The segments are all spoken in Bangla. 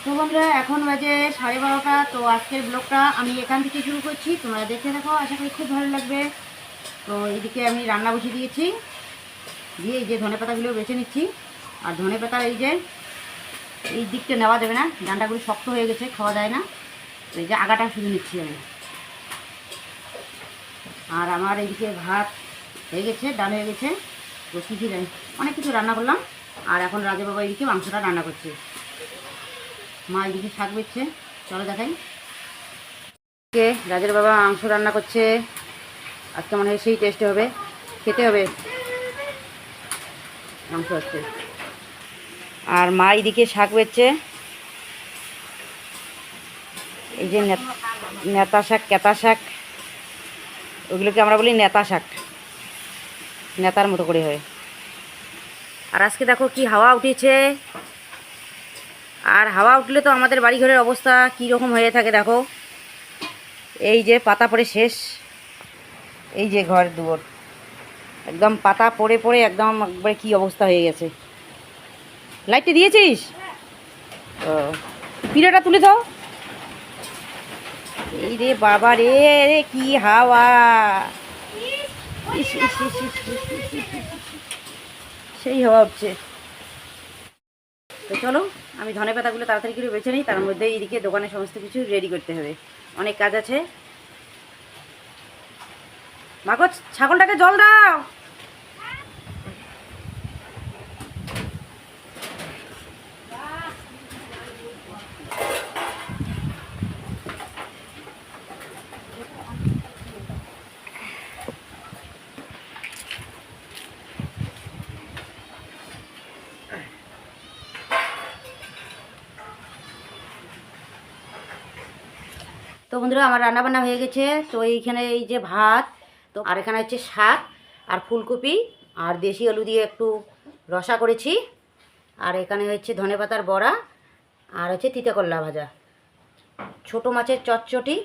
তো বন্ধুরা এখন বাজে 12:30। তো আজকের ব্লগটা আমি এখান থেকে শুরু করছি, তোমরা দেখে দেখো, আশা করি খুব ভালো লাগবে। তো এইদিকে আমি রান্না বসিয়ে দিয়েছি, দিয়ে এই যে ধনেপাতাগুলো বেছে নিচ্ছি। আর ধনেপাতা এই দিকটা নেওয়া যাবে না, ডান্ডাগুলো শক্ত হয়ে গেছে, খাওয়া যায় না। তো এই যে আগাটা শুধু নিচ্ছি আমি। আর আমার এইদিকে ভাত হয়ে গেছে, ডাল হয়ে গেছে, তো কী কী অনেক কিছু রান্না করলাম। আর এখন রাজা বাবা এইদিকে মাংসটা রান্না করছে, মা এইদিকে শাক বেচছে, চলো দেখাই। রাজের বাবা মাংস রান্না করছে, আজকে মনে হয় সেই টেস্টে হবে, খেতে হবে মাংস আজকে। আর মা এইদিকে শাক বেচছে, এই যে নেতা শাক, কেতা শাক, ওইগুলোকে আমরা বলি নেতা শাক, নেতার মতো করে হয়। আর আজকে দেখো কি হাওয়া উঠেছে, আর হাওয়া উঠলে তো আমাদের বাড়িঘরের অবস্থা কী রকম হয়ে থাকে দেখো। এই যে পাতা পড়ে শেষ, এই যে ঘর দুয়ার একদম পাতা পড়ে পড়ে একদম একবারে কী অবস্থা হয়ে গেছে। লাইটটা দিয়েছিস? ও, পিড়াটা তুলে দাও। এই রে বাবা রে, রে কি হাওয়া, সেই হাওয়া উঠছে। তো চলো আমি ধনেপাতাগুলো তাড়াতাড়ি করে বেছে নিই, তার মধ্যে এইদিকে দোকানে সমস্ত কিছু রেডি করতে হবে, অনেক কাজ আছে। মাগো ছাগলটাকে জল দাও। তো বন্ধুরা আমার রান্নাবান্না হয়ে গেছে। তো এইখানে এই যে ভাত, তো আর এখানে হচ্ছে শাক আর ফুলকপি আর দেশি আলু দিয়ে একটু রসা করেছি। আর এখানে হচ্ছে ধনেপাতার বড়া, আর হচ্ছে তিতা করলা ভাজা, ছোটো মাছের চটচটি,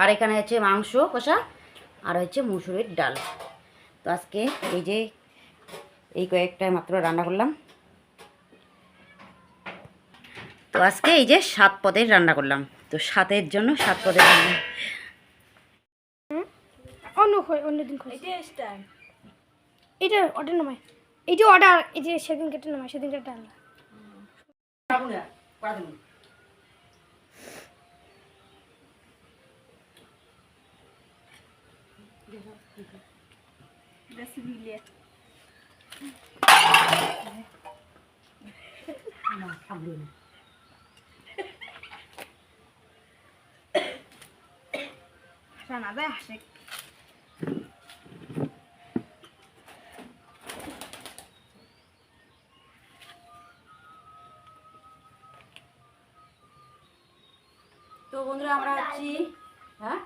আর এখানে হচ্ছে মাংস কষা, আর হচ্ছে মুসুরির ডাল। তো আজকে এই যে এই কয়েকটা মাত্র রান্না করলাম। তো আজকে এই যে 7 পদের রান্না করলাম, তো 7-এর জন্য 7 পদের রান্না। অন্যদিন এটা অর্ডার নামায়, এই যে অর্ডার, এই যে সেদিন কেটে নামায়, সেদিন কেটে আনলা। তো বন্ধুরা আমরা হচ্ছি হ্যাঁ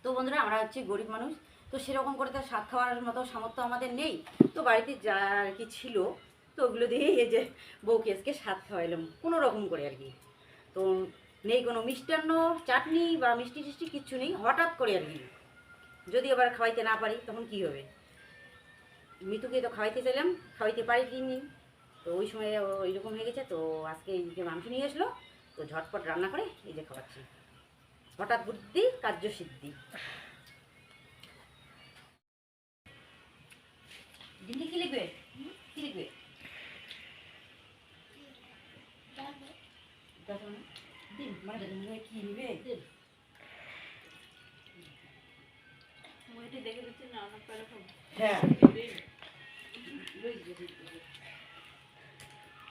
তো বন্ধুরা আমরা হচ্ছি গরিব মানুষ, তো সেরকম করে তো শাক খাওয়ার মতো সামর্থ্য আমাদের নেই। তো বাড়িতে যা আর কি ছিল, তো ওগুলো দিয়েই এই যে বউকে আজকে শাক খাওয়াইলাম কোনো রকম করে আর কি। তো নেই কোনো মিষ্টান্ন, চাটনি বা মিষ্টি টিষ্টি কিচ্ছু নেই, হঠাৎ করে আর কি। যদি আবার খাওয়াইতে না পারি তখন কি হবে? মিতুকে তো খাওয়াইতে চাইলাম, খাওয়াইতে পারিনি, তো ওই সময় ওইরকম হয়ে গেছে। তো আজকে এই যে মাংস নিয়ে আসলো, তো ঝটপট রান্না করে এই যে খাওয়াচ্ছি, হঠাৎ বুদ্ধি কার্যসিদ্ধি। দিদি কি লিখবে? কি লিখবে? দিন মানে কি নিবে? দেখে দিচ্ছি না, হ্যাঁ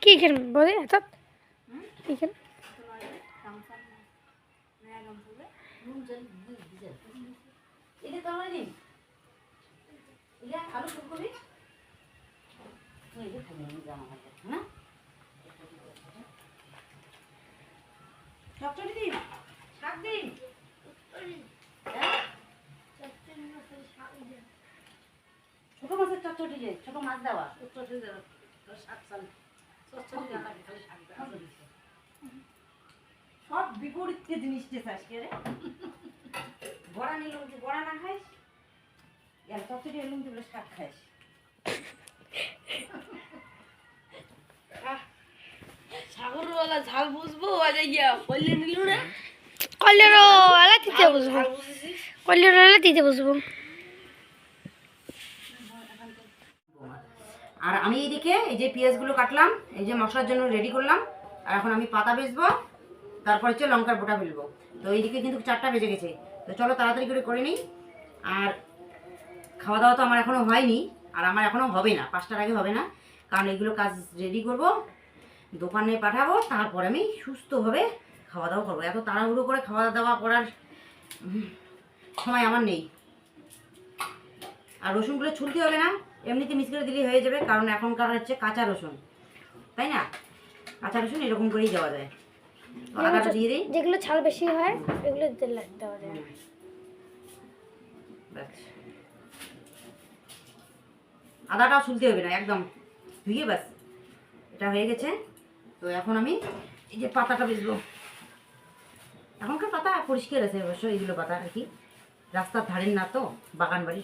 কি খেলেন বলে এত কি খেলেন? এটা তো আমার দিন, এটা আলু ফুলকপি না, চটচটি দিন, শাক দিন, ছোট মাছের চটচটি, যে ছোট মাছ দেওয়া সব বিপরীত জিনিস আজকে রে। বড়া নিলাম, বড়া না খাইস, চটচটি এলুম তুলে শাক খাইস। ঝাল বুঝবো আর ইয়া কইলে নিল না কলের আলা দিতে বসবো কলের আলা দিতে বসবো। আর আমি এইদিকে এই যে পেঁয়াজগুলো কাটলাম, এই যে মশলার জন্য রেডি করলাম। আর এখন আমি পাতা বেচবো, তারপর হচ্ছে লঙ্কার বোটা ফেলবো। তো এইদিকে কিন্তু 4টা বেজে গেছে। তো চলো তাড়াতাড়ি করে নিই। আর খাওয়া দাওয়া তো আমার এখনও হয়নি, আর আমার এখনও হবে না, 5টার আগে হবে না, কারণ এগুলো কাজ রেডি করব, দোকানে পাঠাবো, তারপর আমি সুস্থভাবে খাওয়া দাওয়া করবো। এত তাড়াহুড়ো করে খাওয়া দাওয়া করার সময় আমার নেই। আর রসুনগুলো ছুলতে হবে না, এমনিতে মিক্স করে দিলেই হয়ে যাবে, কারণ এখনকার হচ্ছে কাঁচা রসুন, তাই না? কাঁচা রসুন এরকম করেই দেওয়া যায়। আদাটা দিয়ে দিই, যেগুলো ছাল বেশি হয় এগুলো দেওয়া যায়। আদাটাও ছুলতে হবে না, একদম ধুয়ে ব্যাস এটা হয়ে গেছে। তো এখন আমি এই যে পাতাটা বেচবো। এখনকার পাতা পরিষ্কার আছে অবশ্য, এইগুলো পাতা আর কি, রাস্তার ধারের না তো, বাগান বাড়ি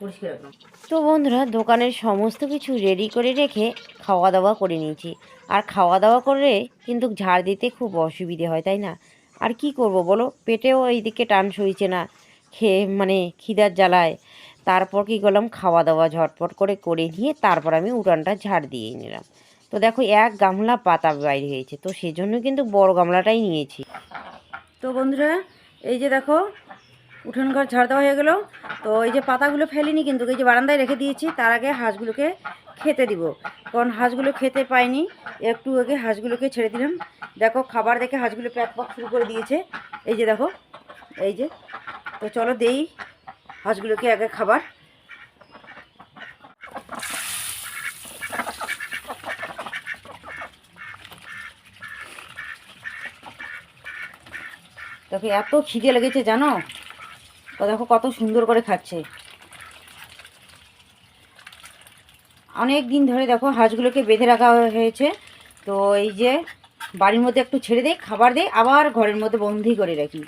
পরিষ্কার একদম। তো বন্ধুরা, দোকানের সমস্ত কিছু রেডি করে রেখে খাওয়া দাওয়া করে নিয়েছি। আর খাওয়া দাওয়া করে কিন্তু ঝাড় দিতে খুব অসুবিধে হয়, তাই না? আর কি করব বলো, পেটেও এইদিকে টান সইছে না, মানে খিদার জ্বালায়। তারপর কি করলাম, খাওয়া দাওয়া ঝটপট করে নিয়ে তারপর আমি উঠানটা ঝাড় দিয়ে নিলাম। তো দেখো 1 গামলা পাতা বাইরে হয়েছে, তো সেজন্য কিন্তু বড় গামলাটাই নিয়েছি। তো বন্ধুরা, এই যে দেখো উঠোন ঘর ঝাড় দেওয়া হয়ে গেল। তো এই যে পাতাগুলো ফেলিনি, কিন্তু এই যে বারান্দায় রেখে দিয়েছি। তার আগে হাঁসগুলোকে খেতে দিব, কারণ হাঁসগুলো খেতে পায়নি। একটু আগে হাঁসগুলোকে ছেড়ে দিলাম। দেখো খাবার দেখে হাঁসগুলো প্যাক পাক শুরু করে দিয়েছে। এই যে দেখো, এই যে। তো চলো দেই হাঁসগুলোকে আগে খাবার। দেখো এত খিদে লেগেছে জানো, তো দেখো কত সুন্দর করে খাচ্ছে। অনেক দিন ধরে দেখো হাঁসগুলোকে বেঁধে রাখা হয়েছে। তো এই যে বাড়ির মধ্যে একটু ছেড়ে দেই, খাবার দেই, আবার ঘরের মধ্যে বন্দি করে রাখি।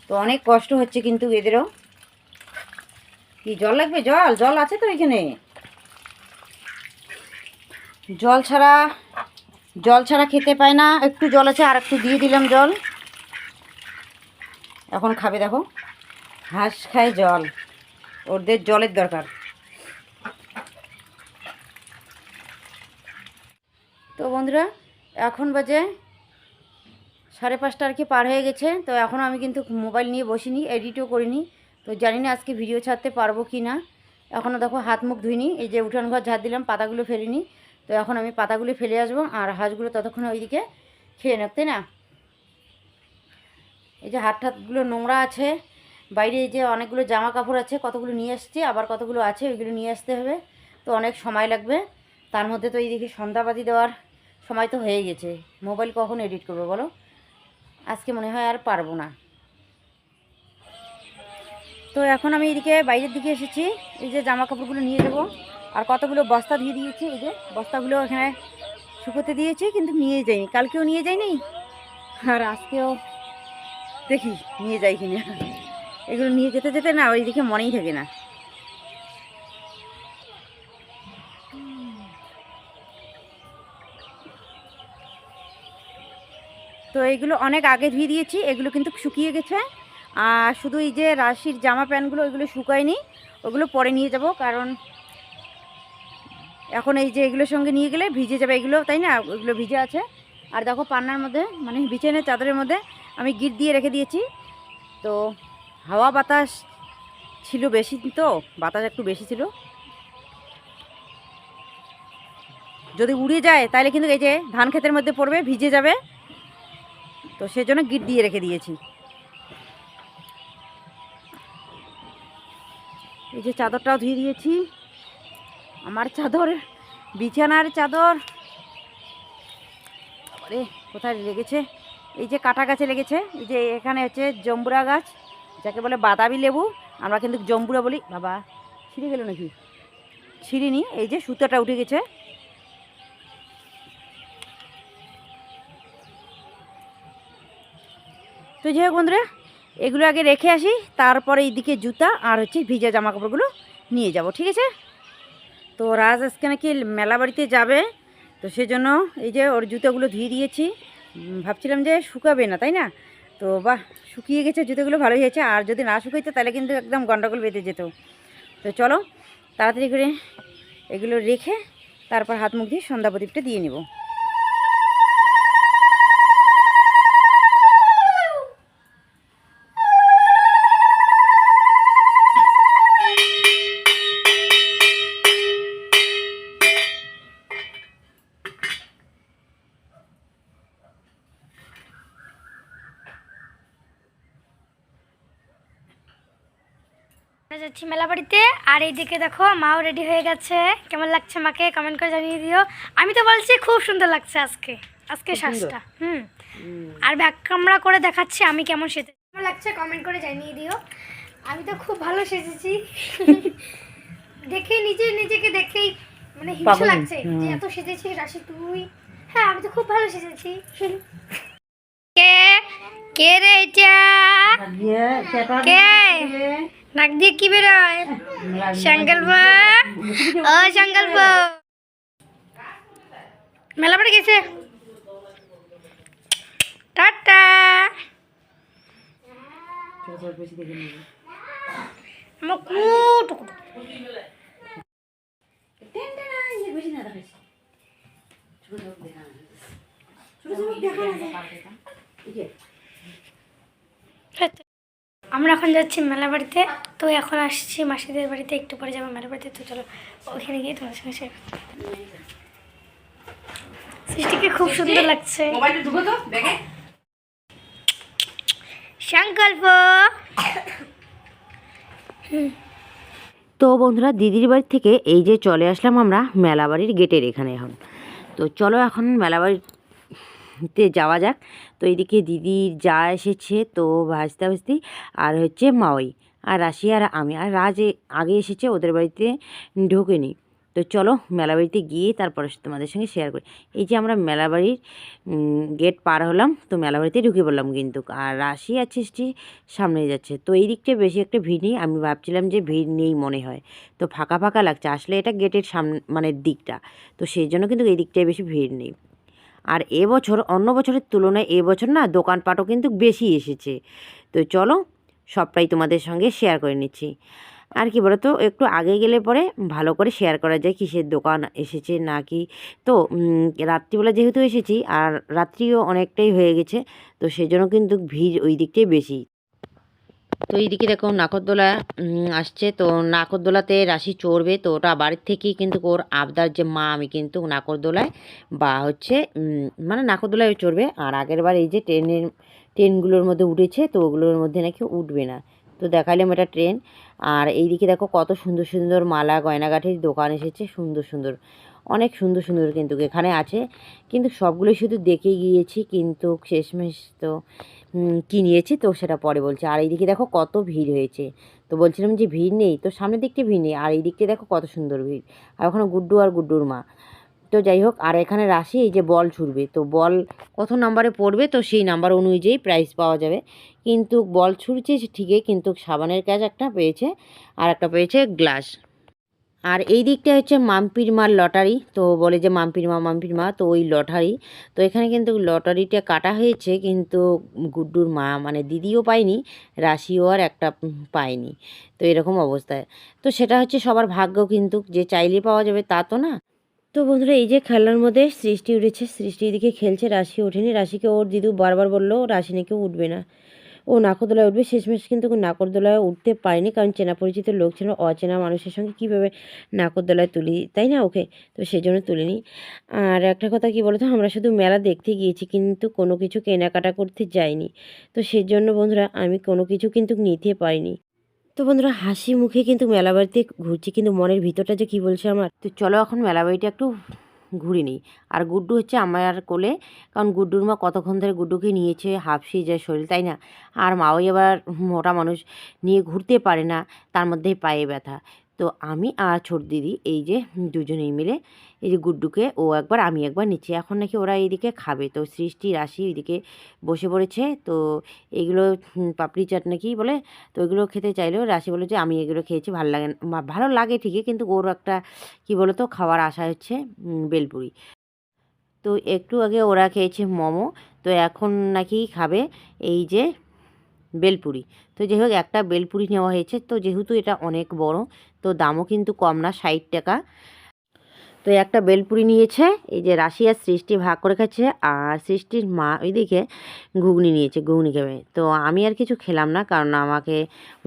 তো অনেক কষ্ট হচ্ছে কিন্তু এদেরও। কি জল লাগবে? জল আছে তো এখানে। জল ছাড়া খেতে পায় না। একটু জল আছে, আর একটু দিয়ে দিলাম জল, এখন খাবে। দেখো হাঁস খায় জল, ওদের জলের দরকার। তো বন্ধুরা, এখন বাজে 5:30 আর কি পার হয়ে গেছে। তো এখন আমি কিন্তু মোবাইল নিয়ে বসিনি, এডিটও করিনি। তো জানি না আজকে ভিডিও ছাড়তে পারবো কি না। এখনও দেখো হাত মুখ ধুইনি, এই যে উঠান ঘর ঝাড় দিলাম, পাতাগুলো ফেলিনি। তো এখন আমি পাতাগুলো ফেলে আসবো, আর হাঁসগুলো ততক্ষণ ওইদিকে খেয়ে নেব, তাই না? এই যে হাতগুলো নোংরা আছে, বাইরে এই যে অনেকগুলো জামা কাপড় আছে, কতগুলো নিয়ে আসছি, আবার কতগুলো আছে, ওইগুলো নিয়ে আসতে হবে। তো অনেক সময় লাগবে। তার মধ্যে তো এইদিকে সন্ধ্যাবাতি দেওয়ার সময় তো হয়ে গেছে। মোবাইল কখন এডিট করবো বলো? আজকে মনে হয় আর পারবো না। তো এখন আমি এদিকে বাইরের দিকে এসেছি, এই যে জামা কাপড়গুলো নিয়ে যাবো। আর কতগুলো বস্তা দিয়ে দিয়েছি, এই যে বস্তাগুলো এখানে শুকোতে দিয়েছি, কিন্তু নিয়ে যাইনি। কালকেও নিয়ে যাইনি, আর আজকেও দেখি নিয়ে যাই কিনা। এগুলো নিয়ে যেতে যেতে না ওইদিকে মনেই থাকে না। তো এইগুলো অনেক আগে ধুয়ে দিয়েছি, এগুলো কিন্তু শুকিয়ে গেছে। আর শুধু এই যে রাশির জামা প্যান্টগুলো, ওইগুলো শুকায়নি, ওগুলো পরে নিয়ে যাব, কারণ এখন এই যে এগুলোর সঙ্গে নিয়ে গেলে ভিজে যাবে এগুলো, তাই না? ওইগুলো ভিজে আছে। আর দেখো পান্নার মধ্যে, মানে বিছানার চাদরের মধ্যে আমি গিট দিয়ে রেখে দিয়েছি। তো হাওয়া বাতাস ছিল বেশি, তো বাতাস একটু বেশি ছিল। যদি উড়ে যায় তাহলে কিন্তু এই যে ধান ক্ষেতের মধ্যে পড়বে, ভিজে যাবে। তো সেজন্য গিট দিয়ে রেখে দিয়েছি। এই যে চাদরটাও ধুয়ে দিয়েছি, আমার চাদর, বিছানার চাদর। আরে কোথায় লেগেছে? এই যে কাটা গাছে লেগেছে। এই যে এখানে হচ্ছে জম্বুরা গাছ, যাকে বলে বাতাবি লেবু, আমরা কিন্তু জম্বুরা বলি। বাবা ছিঁড়ে গেল নাকি? ছিঁড়িনি, এই যে সুতোটা উঠে গেছে। তো যাই হোক বন্ধুরা, এগুলো আগে রেখে আসি, তারপরে এইদিকে জুতা আর হচ্ছে ভিজা জামা কাপড়গুলো নিয়ে যাব, ঠিক আছে? তো রাজ আজকে নাকি মেলা বাড়িতে যাবে, তো সেজন্য এই যে ওর জুতোগুলো ধুয়ে দিয়েছি। ভাবছিলাম যে শুকাবে না, তাই না? তো বাহ, শুকিয়ে গেছে জুতোগুলো, ভালোই হয়েছে। আর যদি না শুকাইতো তাহলে কিন্তু একদম গন্ডগোল বেঁধে যেত। তো চলো তাড়াতাড়ি করে এগুলো রেখে তারপর হাত মুখ দিয়ে সন্ধ্যা প্রদীপটা দিয়ে নেব। আমরা যাচ্ছি মেলা বাড়িতে। আর এইদিকে দেখো মাও রেডি হয়ে গেছে। কেমন লাগছে মাকে কমেন্ট করে জানিয়ে দিও। আমি তো বলছি খুব সুন্দর লাগছে আজকে খুব সুন্দর। সাজটা। আর ব্যাক ক্যামেরা করে দেখাচ্ছি আমি কেমন সেজেছি। কেমন লাগছে কমেন্ট করে জানিয়ে দিও। আমি তো খুব ভালো সেজেছি। দেখেই নিজেকে দেখেই মানে হিংসা পাগল। লাগছে যে এত সেজেছি রাশি তুই। হ্যাঁ আমি তো খুব ভালো সেজেছি। কে কে রে এটা? কে নাক দিয়ে কি বেরোয়? সংকল্প, ও সংকল্প মেলা পড়ে গেছে। টাটা। আমার কুটুকুটু। আমরা এখন যাচ্ছি মেলা বাড়িতে। তো এখন আসছি মাসিদের বাড়িতে, একটু পরে যাবো মেলা বাড়িতে। তো চলো ওখানে গিয়ে তোমার সঙ্গে শেয়ার। সৃষ্টিকে খুব সুন্দর লাগছে। সংকল্প। তো বন্ধুরা, দিদির বাড়ি থেকে এই যে চলে আসলাম আমরা মেলাবাড়ির গেটের এখানে এখন। তো চলো এখন মেলাবাড়িতে যাওয়া যাক। তো এইদিকে দিদির যা এসেছে, তো ভাজতে ভাজতে আর হচ্ছে মাওই আর রাশি আর আমি আর রাজ আগে এসেছে, ওদের বাড়িতে ঢোকেনি। তো চলো মেলাবাড়িতে গিয়ে তারপরে তোমাদের সঙ্গে শেয়ার করি। এই যে আমরা মেলাবাড়ির গেট পার হলাম, তো মেলাবাড়িতে ঢুকে পড়লাম কিন্তু। আর রাশি আর সৃষ্টি সামনে যাচ্ছে। তো এই দিকটা বেশি একটা ভিড় নেই, আমি ভাবছিলাম যে ভিড় নেই মনে হয়, তো ফাঁকা ফাঁকা লাগছে। আসলে এটা গেটের সামনে মানে দিকটা, তো সেই জন্য কিন্তু এই দিকটায় বেশি ভিড় নেই। আর এবছর অন্য বছরের তুলনায় এবছর না দোকানপাটও কিন্তু বেশি এসেছে। তো চলো সবটাই তোমাদের সঙ্গে শেয়ার করে নিচ্ছি। আর কি বলো তো, একটু আগে গেলে পরে ভালো করে শেয়ার করা যায় কিসের দোকান এসেছে না কি। তো রাত্রিবেলা যেহেতু এসেছি আর রাত্রিও অনেকটাই হয়ে গেছে, তো সেই জন্য কিন্তু ভিড় ওই দিকটাই বেশি। তো এইদিকে দেখো নাকরদোলা আসছে। তো নাকরদোলাতে রাশি চড়বে, তো ওটা বাড়ির থেকেই কিন্তু ওর আবদার যে মা আমি কিন্তু নাকরদোলায় বা হচ্ছে মানে নাকরদোলায় চড়বে। আর আগের বার এই যে ট্রেনগুলোর মধ্যে উঠেছে, তো ওগুলোর মধ্যে নাকি উঠবে না। তো দেখালাম এটা ট্রেন। আর এইদিকে দেখো কত সুন্দর সুন্দর মালা গয়নাগাঠির দোকান এসেছে, সুন্দর সুন্দর অনেক সুন্দর সুন্দর কিন্তু এখানে আছে। কিন্তু সবগুলোই শুধু দেখে গিয়েছি, কিন্তু শেষমেশ তো কী নিয়েছি তো সেটা পরে বলছি। আর এইদিকে দেখো কত ভিড় হয়েছে। তো বলছিলাম যে ভিড় নেই, তো সামনের দিকটা ভিড় নেই, আর এই দিকটা দেখো কত সুন্দর ভিড়। আর ওখানে গুড্ডু আর গুড্ডুর মা। তো যাই হোক, আর এখানে রাশি এই যে বল ছুড়বে, তো বল কত নাম্বারে পড়বে তো সেই নাম্বার অনুযায়ী প্রাইজ পাওয়া যাবে। কিন্তু বল ছুড়ছে ঠিকই, কিন্তু সাবানের কাজ একটা পেয়েছে আর একটা পেয়েছে গ্লাস। আর এই দিকটা হচ্ছে মাম্পির মার লটারি। তো বলে যে মাম্পির মা, তো ওই লটারি। তো এখানে কিন্তু লটারিটা কাটা হয়েছে, কিন্তু গুড্ডুর মা মানে দিদিও পায়নি, রাশিও আর একটা পায়নি। তো এরকম অবস্থায়, তো সেটা হচ্ছে সবার ভাগ্য, কিন্তু যে চাইলে পাওয়া যাবে তা তো না। তো বন্ধুরা, এই যে খেলার মধ্যে সৃষ্টি উঠেছে, সৃষ্টি এদিকে খেলছে, রাশি ওঠেনি। রাশিকে ওর দিদু বারবার বললো রাশি নাকি উঠবে না, ও নাকরদোলায় উঠবে। শেষমেশ কিন্তু নাকরদোলায় উঠতে পারেনি, কারণ চেনা পরিচিত লোক ছিল। অচেনা মানুষের সঙ্গে কীভাবে নাকরদোলায় তুলি, তাই না ওকে? তো সেই জন্য তুলিনি। আর একটা কথা কি বলতো, আমরা শুধু মেলা দেখতে গিয়েছি, কিন্তু কোনো কিছু কেনাকাটা করতে যাইনি। তো সেই জন্য বন্ধুরা আমি কোনো কিছু কিন্তু নিতে পারিনি। তো বন্ধুরা, হাসি মুখে কিন্তু মেলা বাড়িতে ঘুরছি, কিন্তু মনের ভিতরটা যে কী বলছে আমার। তো চলো এখন মেলা বাড়িটা একটু ঘুরে নিই। আর গুড্ডু হচ্ছে আমার কোলে, কারণ গুড্ডুর মা কতক্ষণ ধরে গুড্ডুকে নিয়েছে, হাঁফিয়ে যায় শরীর, তাই না? আর মাও এবার মোটা মানুষ, নিয়ে ঘুরতে পারে না, তার মধ্যেই পায়ে ব্যথা। তো আমি আর ছোট দিদি এই যে দুজনেই মিলে এই যে গুড্ডুকে ও একবার আমি একবার নিচ্ছি। এখন নাকি ওরা এইদিকে খাবে, তো সৃষ্টি রাশি এইদিকে বসে পড়েছে। তো এগুলো পাপড়ি চাট নাকি বলে, তো এগুলো খেতে চাইলেও রাশি বলে যে আমি এগুলো খেয়েছি, ভালো লাগে না। ভালো লাগে ঠিকই, কিন্তু ওর একটা কী বলো তো খাওয়ার আশা হচ্ছে বেলপুরি। তো একটু আগে ওরা খেয়েছে মোমো, তো এখন নাকি খাবে এই যে বেলপুরি। তো যাই হোক একটা বেলপুরি নেওয়া হয়েছে, তো যেহেতু এটা অনেক বড় তো দামও কিন্তু কম না, 60 টাকা। তো একটা বেলপুরি নিয়েছে, এই যে রাশি আর সৃষ্টি ভাগ করে খাচ্ছে, আর সৃষ্টির মা ওইদিকে ঘুগনি নিয়েছে, ঘুগনি খাবে। তো আমি আর কিছু খেলাম না, কারণ আমাকে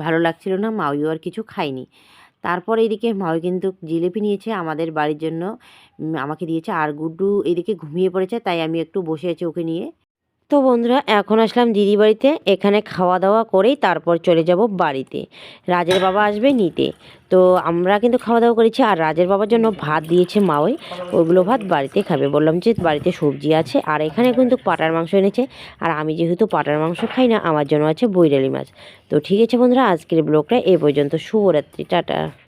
ভালো লাগছিল না, মাউইও আর কিছু খাইনি। তারপর এইদিকে মাউই কিন্তু জিলিপি নিয়েছে আমাদের বাড়ির জন্য, আমাকে দিয়েছে। আর গুড্ডু এইদিকে ঘুমিয়ে পড়েছে, তাই আমি একটু বসে আছি ওকে নিয়ে। তো বন্ধুরা এখন আসলাম দিদি বাড়িতে, এখানে খাওয়া দাওয়া করেই তারপর চলে যাব বাড়িতে, রাজের বাবা আসবে নিতে। তো আমরা কিন্তু খাওয়া দাওয়া করেছি, আর রাজের বাবার জন্য ভাত দিয়েছে মাওই, ওইগুলো ভাত বাড়িতে খাবে। বললাম যে বাড়িতে সবজি আছে, আর এখানে কিন্তু পাটার মাংস এনেছে, আর আমি যেহেতু পাটার মাংস খাই না আমার জন্য আছে বৈরালি মাছ। তো ঠিক আছে বন্ধুরা, আজকের ব্লগটা এই পর্যন্ত। শুভরাত্রি, টাটা।